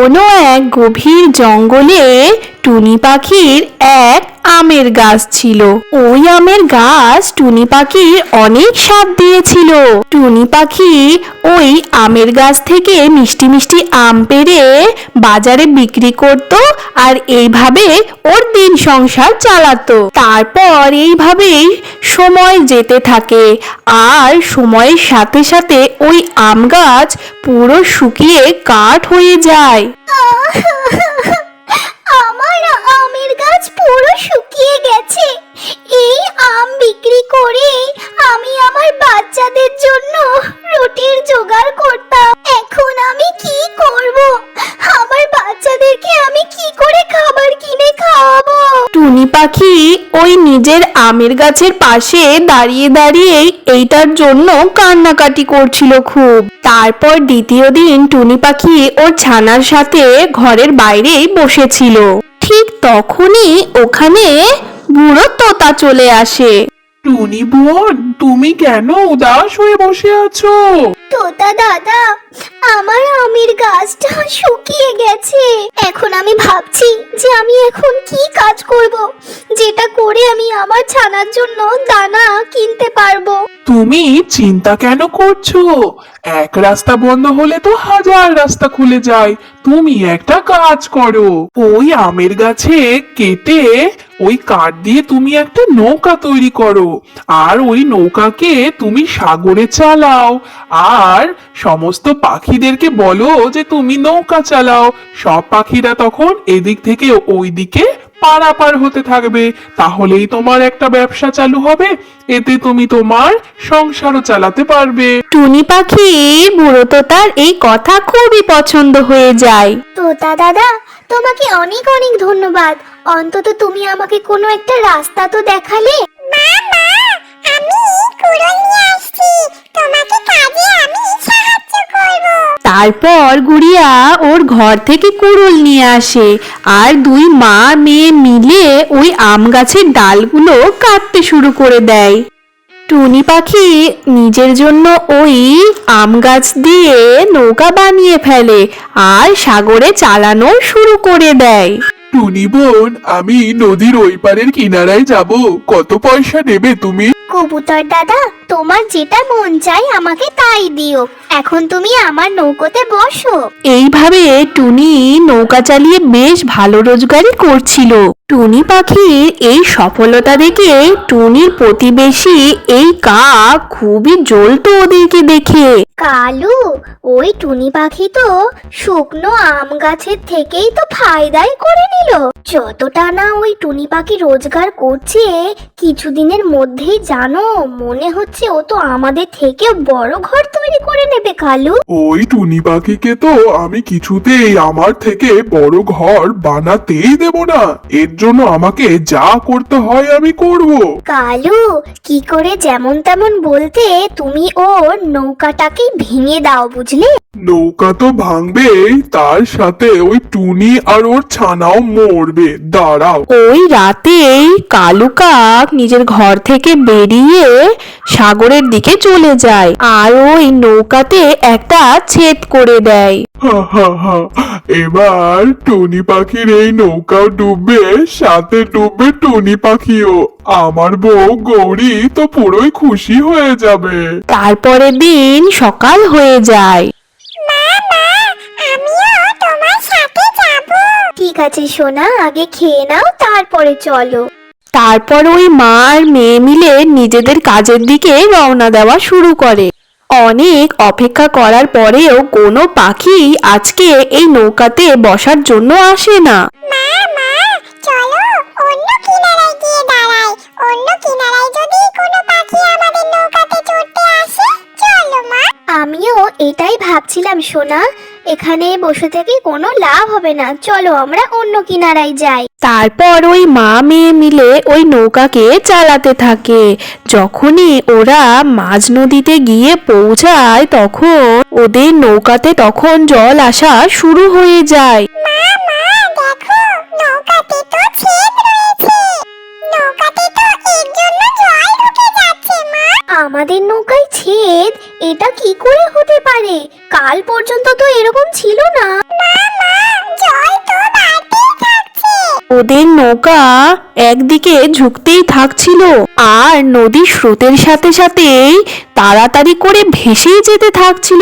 কোনো এক গভীর জঙ্গলে টুনি পাখির এক আমের গাছ ছিল। ওই আমের গাছ টুনি পাখির অনেক স্বাদ দিয়েছিল। টুনি পাখি ওই আমের গাছ থেকে মিষ্টি মিষ্টি আম পেড়ে বাজারে বিক্রি করত, আর এইভাবে ওর দিন সংসার চালাতো। তারপর এইভাবেই সময় যেতে থাকে, আর সময়ের সাথে সাথে ওই আম গাছ পুরো শুকিয়ে কাঠ হয়ে যায়। আমার আমের গাছ পুরো শুকিয়ে গেছে। এই আম বিক্রি করে আমি আমার বাচ্চাদের জন্য রুটির জোগাড় করতাম। এখন আমি কি করব? আমার বাচ্চাদেরকে আমি কি করে খাবার কিনে খাওয়াবো? টুনি পাখি ওই নিজের আমের গাছের পাশে দাঁড়িয়ে দাঁড়িয়ে এইটার জন্য কান্নাকাটি করছিল খুব। তারপর দ্বিতীয় দিন টুনি পাখি ওর ছানার সাথে ঘরের বাইরেই বসেছিল। ঠিক তখনই ওখানে বুড়ো তোতা চলে আসে। টুনি বোন, তুমি কেন উদাস হয়ে বসে আছো? তোতা দাদা, আমার আমের গাছটা শুকিয়ে গেছে। এখন আমি ভাবছি যে আমি এখন কি কাজ করব, যেটা করে আমি আমার ছানার জন্য দানা কিনতে পারবো। তুমি চিন্তা কেন করছো? এক রাস্তা বন্ধ হলে তো হাজার রাস্তা খুলে যায়। তুমি একটা কাজ করো, ওই আমের গাছে কেটে ওই কাঠ দিয়ে তুমি একটা নৌকা তৈরি করো, আর ওই নৌকাকে তুমি সাগরে চালাও, আর সমস্ত পাখিদেরকে বলো যে তুমি নৌকা চালাও। সব পাখিরা তখন এদিক থেকে ওই দিকে পারাপার হতে থাকবে। তাহলেই তোমার একটা ব্যবসা চালু হবে, এতে তুমি তোমার সংসারও চালাতে পারবে। টুনি পাখি বুড়ো তোতার এই কথা খুবই পছন্দ হয়ে যায়। তোতা দাদা, তোমাকে অনেক অনেক ধন্যবাদ। অন্তত তুমি আমাকে কোনো একটা রাস্তা তো দেখালে। মা মা, আমি কুড়োল নিয়ে আসছি, তোমাকে কাজে আমি সাহায্য করব। তারপর গুড়িয়া ওর ঘর থেকে কুড়ুল নিয়ে আসে, আর দুই মা মেয়ে মিলে ওই আম গাছের ডালগুলো কাটতে শুরু করে দেয়। টুনি পাখি নিজের জন্য ওই আম গাছ দিয়ে নৌকা বানিয়ে ফেলে, আর সাগরে চালানো শুরু করে দেয়। টুনি বোন, আমি নদীর ওই পারের কিনারায় যাব, কত পয়সা নেবে তুমি? কবুতর দাদা, তোমার যেটা মন চাই আমাকে তাই দিও। এখন তুমি আমার নৌকোতে বসো। এইভাবে টুনি নৌকা চালিয়ে বেশ ভালো রোজগারই করছিল। টুনি পাখির এই সফলতা দেখে টুনির প্রতিবেশী এই কাক খুবই জ্বলতো ওদেরকে দেখে। কালু, ওই টুনি পাখি তো শুকনো আম গাছের থেকেই তো ফায়দাই করে নিল। যতটা না ওই টুনি পাখি রোজগার করছে, কিছুদিনের মধ্যেই জানো মনে হচ্ছে ও তো আমাদের থেকে বড় ঘর তৈরি করে নেবে। কালু, ওই টুনি পাখিকে তো আমি কিছুতেই আমার থেকে বড় ঘর বানাতেই দেব না। এর জন্য আমাকে যা করতে হয় আমি করব। কালু, কি করে যেমন তেমন বলতে তুমি ওর নৌকাটাকে ভেঙে দাও, বুঝলে? নৌকা তো ভাঙবে, তার সাথে ওই টুনি আর ওর ছানাও মরবে। দাঁড়াও। ওই রাতেই কালু কাক নিজের ঘর থেকে বেরিয়ে সাগরের দিকে চলে যায়, আর ওই নৌকাতে একটা ছেদ করে দেয়। হা হা হা, এবার টুনি পাখির এই নৌকাও ডুববে, সাথে ডুববে টুনি পাখিও। আমার বউ গৌরী তো পুরোই খুশি হয়ে যাবে। তারপরের দিন সকাল হয়ে যায়। ঠিক আছে সোনা, আগে খেয়ে নাও, তারপরে চলো। তারপর ওই মা আর মেয়ে মিলে নিজেদের কাজের দিকে রওনা দেওয়া শুরু করে। অনেক অপেক্ষা করার পরেও কোনো পাখি আজকে এই নৌকাতে বসার জন্য আসে না। মা মা, চলো অন্য কিনারায় গিয়ে দাঁড়াই। অন্য কিনারায় যদি কোনো পাখি আমাদের নৌকাতে চড়তে আসে, চলো মা। আমিও এটাই ভাবছিলাম সোনা, এখানে বসে থেকে কোনো লাভ হবে না। চলো আমরা অন্য কিনারায় যাই। তারপর ওই মা মেয়ে মিলে ওই নৌকাকে চালাতে থাকে। যখনই ওরা মাঝ নদীতে গিয়ে পৌঁছায়, তখন ওদের নৌকাতে তখন জল আসা শুরু হয়ে যায়। মা মা, দেখো নৌকাতে তো ছেদ রয়েছে। নৌকাতে তো এর জন্য জল ঢুকে যাচ্ছে। মা, আমাদের নৌকায় ছেদ? এটা কি করে হতে পারে? কাল পর্যন্ত তো এরকম ছিল না। মা মা, ওদের নৌকা একদিকে ঝুঁকতেই থাকছিল আর নদীর স্রোতের সাথে সাথেই তাড়াতাড়ি করে ভেসেই যেতে থাকছিল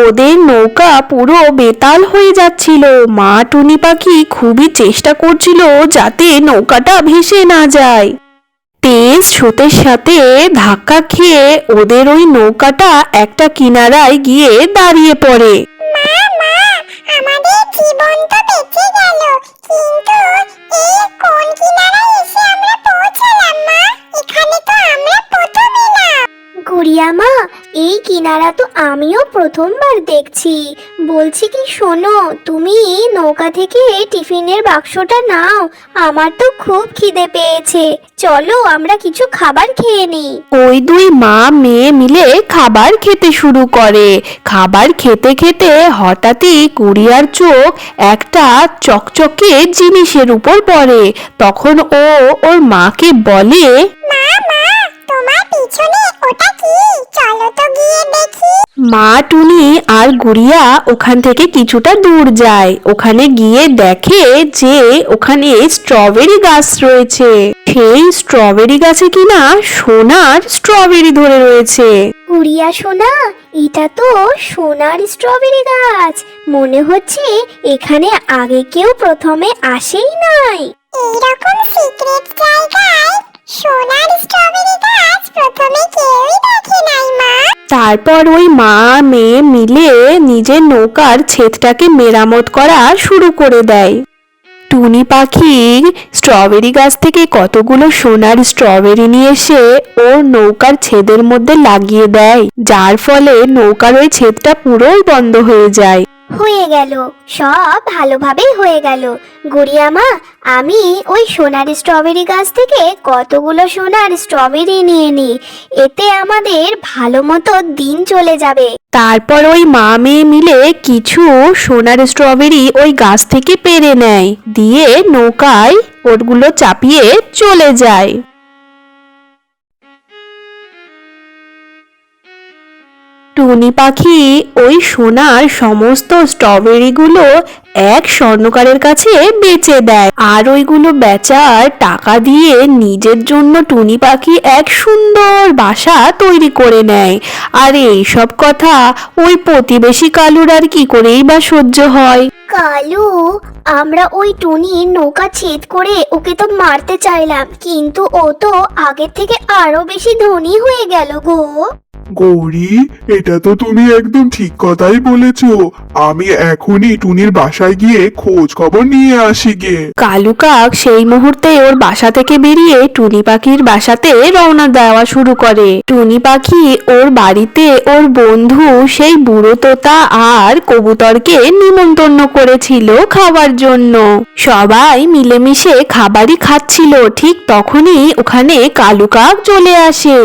ওদের নৌকা পুরো বেতাল হয়ে যাচ্ছিল। মা টুনি পাখি খুবই চেষ্টা করছিল যাতে নৌকাটা ভেসে না যায়। তেজ স্রোতের সাথে ধাক্কা খেয়ে ওদের ওই নৌকাটা একটা কিনারায় গিয়ে দাঁড়িয়ে পড়ে। মা মা, আমাদের জীবন তো বেঁচে গেল, কিন্তু এই কোন কিনারায় এসে আমরা পৌঁছালাম মা? এখানে তো আমরা প্রথম এলাম। গুড়িয়া মা, এই কিনারা তো আমিও প্রথমবার দেখছি। বলছি কি শোনো, তুমি নৌকা থেকে টিফিনের বাক্সটা নাও, আমার তো খুব খিদে পেয়েছে। চলো আমরা কিছু খাবার খেয়ে নিই। ওই দুই মা মেয়ে মিলে খাবার খেতে শুরু করে। খাবার খেতে খেতে হঠাৎই গুড়িয়ার চোখ একটা চকচকে জিনিসের উপর পড়ে। তখন ও ওর মাকে বলে, মা মা, তোমার পিছনে ওটা কি? চলো তো গিয়ে দেখি। মা টুনি আর গুড়িয়া ওখান থেকে কিছুটা দূর যায়। ওখানে গিয়ে দেখে যে ওখানে স্ট্রবেরি গাছ রয়েছে। সেই স্ট্রবেরি গাছে কিনা সোনার স্ট্রবেরি ধরে রয়েছে। গুড়িয়া সোনা, এটা তো সোনার স্ট্রবেরি গাছ। মনে হচ্ছে এখানে আগে কেউ প্রথমে আসেই নাই। এইরকম সিক্রেট জায়গায় সোনার স্ট্রবেরি গাছ প্রথমে কেউই দেখে নাই মা। তারপর ওই মা মেয়ে মিলে নিজের নৌকার ছেদটাকে মেরামত করা শুরু করে দেয়। টুনি পাখি স্ট্রবেরি গাছ থেকে কতগুলো সোনার স্ট্রবেরি নিয়ে এসে ওর নৌকার ছেদের মধ্যে লাগিয়ে দেয়, যার ফলে নৌকার ওই ছেদটা পুরোই বন্ধ হয়ে যায়। হয়ে গেল, সব ভালোভাবেই হয়ে গেল। গুড়িয়া মা, আমি ওই সোনার স্ট্রবেরি গাছ থেকে কতগুলো সোনার স্ট্রবেরি নিয়ে নিই, এতে আমাদের ভালো মতো দিন চলে যাবে। তারপর ওই মা মেয়ে মিলে কিছু সোনার স্ট্রবেরি ওই গাছ থেকে পেড়ে নেয়, দিয়ে নৌকায় ওগুলো চাপিয়ে চলে যায়। টুনি পাখি ওই সোনার সমস্ত স্ট্রবেরিগুলো এক স্বর্ণকারের কাছে বেচে দেয়, আর ওইগুলো বেচার টাকা দিয়ে নিজের জন্য টুনি পাখি এক সুন্দর বাসা তৈরি করে নেয়। আর এই সব কথা ওই প্রতিবেশী কালুর আর কি করেই বা সহ্য হয়। কালু, আমরা ওই টুনির নৌকা ছেদ করে ওকে তো মারতে চাইলাম, কিন্তু ও তো আগের থেকে আরো বেশি ধনী হয়ে গেল গো। গৌরী, এটা তো তুমি একদম ঠিক কথাই বলেছো। আমি এখনই টুনির বাসায় গিয়ে খোঁজ খবর নিয়ে আসি গে। কালু কাক সেই মুহূর্তে ওর বাসা থেকে বেরিয়ে টুনি পাখির বাসাতে রওনা দেওয়া শুরু করে। টুনি পাখি ওর বাড়িতে ওর বন্ধু সেই বুড়ো তোতা আর কবুতরকে নিমন্ত্রণ করেছিল খাবার জন্য। সবাই মিলেমিশে খাবারই খাচ্ছিল, ঠিক তখনই ওখানে কালু কাক চলে আসে।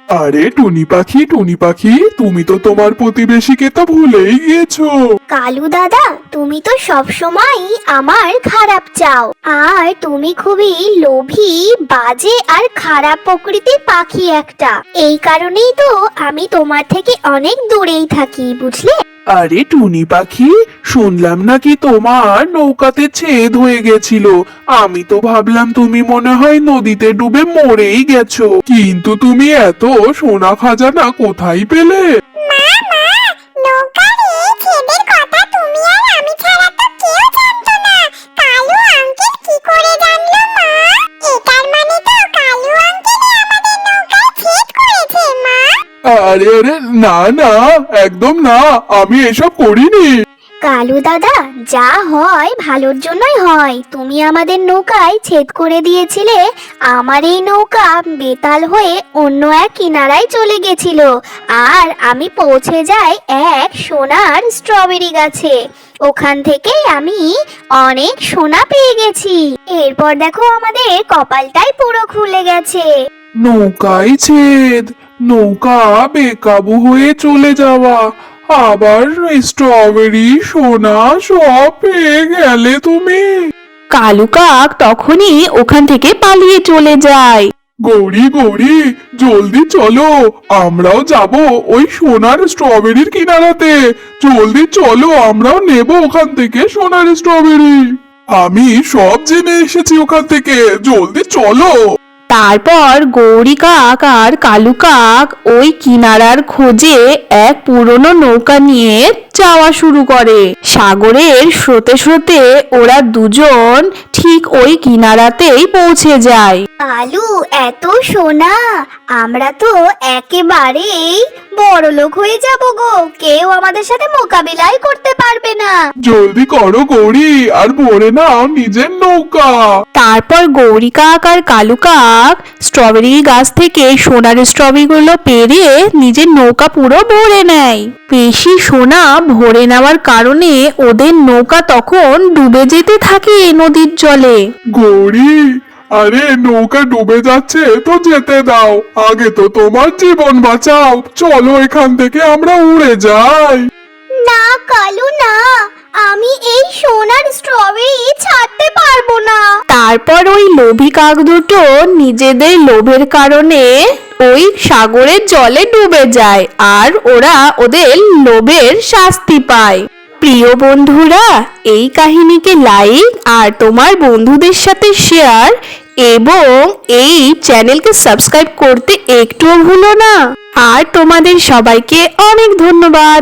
আরে টুনি পাখি, টুনি পাখি, তুমি তো তোমার প্রতিবেশীকে তো ভুলেই গিয়েছো। কালু দাদা, তুমি তো সব সময় আমার খারাপ চাও, আর তুমি খুবই লোভী, বাজে আর খারাপ প্রকৃতির পাখি একটা। এই কারণেই তো আমি তোমার থেকে অনেক দূরেই থাকি, বুঝলে? আরে টুনি পাখি, শুনলাম নাকি তোমার নৌকাতে ছেদ হয়ে গেছিল। আমি তো ভাবলাম তুমি মনে হয় নদীতে ডুবে মরেই গেছো, কিন্তু তুমি এত সোনা খাজানা কোথায় পেলে? মা মা, নৌকার এই ছেদের কথা তুমি আর আমি ছাড়া তো কেউ জানতো না। কালু আঙ্কেল কি করে জানলো মা? এটার মানে তো কালু আঙ্কেলই আমাদের নৌকায় ছেদ করেছে মা। আরে আরে, না না, একদম না, আমি এসব করিনি। কালু দাদা, যা হয় ভালোর জন্যই হয়। তুমি আমাদের নৌকায় ছেদ করে দিয়েছিলে, আমার এই নৌকা বেতাল হয়ে অন্য এক কিনারায় চলে গেছিল, আর আমি পৌঁছে যাই এক সোনার স্ট্রবেরি গাছে। ওখান থেকেই আমি অনেক সোনা পেয়ে গেছি। এরপর দেখো আমাদের কপালটাই পুরো খুলে গেছে। নৌকায় ছেদ, নৌকা বেকাবু হয়ে চলে যাওয়া, আবার স্ট্রবেরি সোনা সব পেয়ে গেলে তুমি। কালু কাক তখনই ওখান থেকে পালিয়ে চলে যায়। গৌরী গৌরী, জলদি চলো, আমরাও যাব ওই সোনার স্ট্রবেরির কিনারাতে। জলদি চলো, আমরাও নেব ওখান থেকে সোনার স্ট্রবেরি। আমি সব জেনে এসেছি ওখান থেকে, জলদি চলো। তারপর গৌরী কাক আর কালু কাক ওই কিনারার খোঁজে এক পুরনো নৌকা নিয়ে যাওয়া শুরু করে। সাগরের স্রোতে স্রোতে ওরা দুজন ঠিক ওই কিনারাতেই পৌঁছে যায়। কালু, এত সোনা, আমরা তো একেবারেই বড়লোক হয়ে যাব গো। কেউ আমাদের সাথে মোকাবিলাই করতে পারবে না। জলদি করো গৌরী, আর ভরে নাও নিজের নৌকা। তারপর গৌরী কাক আর কালু কাক স্ট্রবেরি গাছ থেকে সোনার স্ট্রবেরিগুলো পেড়ে নিজের নৌকা পুরো ভরে নেয়। বেশি সোনা ভরে নেওয়ার কারণে ওদের নৌকা তখন ডুবে যেতে থাকে নদীর জলে। গৌরী, আরে নৌকা ডুবে যাচ্ছে তো যেতে দাও, আগে তো তোমার জীবন বাঁচাও। চলো এখান থেকে আমরা উড়ে যাই। না কালু না, আমি এই সোনার স্ট্রবেরি ছাড়তে পারবো না। তারপর ওই লোভী কাক দুটো নিজেদের লোভের কারণে ওই সাগরের জলে ডুবে যায় আর ওরা ওদের লোভের শাস্তি পায়। প্রিয় বন্ধুরা, এই কাহিনীকে লাইক আর তোমার বন্ধুদের সাথে শেয়ার এবং এই চ্যানেলকে সাবস্ক্রাইব করতে একটুও ভুলো না। আর তোমাদের সবাইকে অনেক ধন্যবাদ।